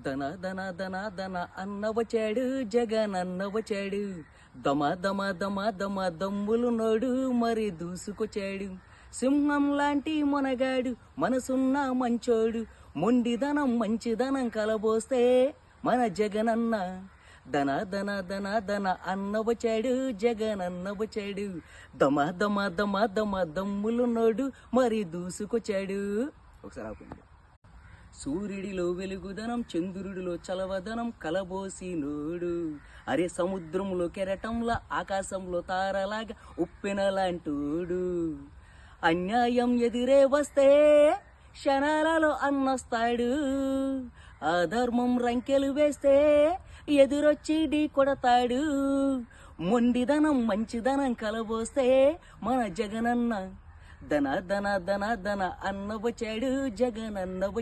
ధన ధన ధన ధన అన్న వచ్చాడు, జగన్ అన్న వచ్చాడు. దమ దమ దమ దమ దమ్ములు నోడు మరి దూసుకొచ్చాడు. సింహం లాంటి మొనగాడు, మనసున్న మంచోడు. మొండిదనం మంచిదనం కలబోస్తే మన జగనన్న. ధన ధన ధన ధన అన్న వచ్చాడు, జగన్ అన్న వచ్చాడు. దమ దమ దమ దమ దమ్ములు నోడు మరి దూసుకొచ్చాడు. ఒకసారి ఆపండి. సూర్యుడిలో వెలుగుదనం, చంద్రుడిలో చలవదనం కలబోసినోడు. అరే సముద్రంలో కెరటంలా, ఆకాశంలో తారలాగా ఉప్పెనలాంటోడు. అన్యాయం ఎదిరే వస్తే క్షణాలలో అన్నొస్తాడు. అధర్మం రంకెలు వేస్తే ఎదురొచ్చి ఢీ కొడతాడు. మొండిదనం మంచిదనం కలబోస్తే మన జగనన్న. ధన ధన ధన ధన అన్న వచ్చాడు, జగన్ అన్న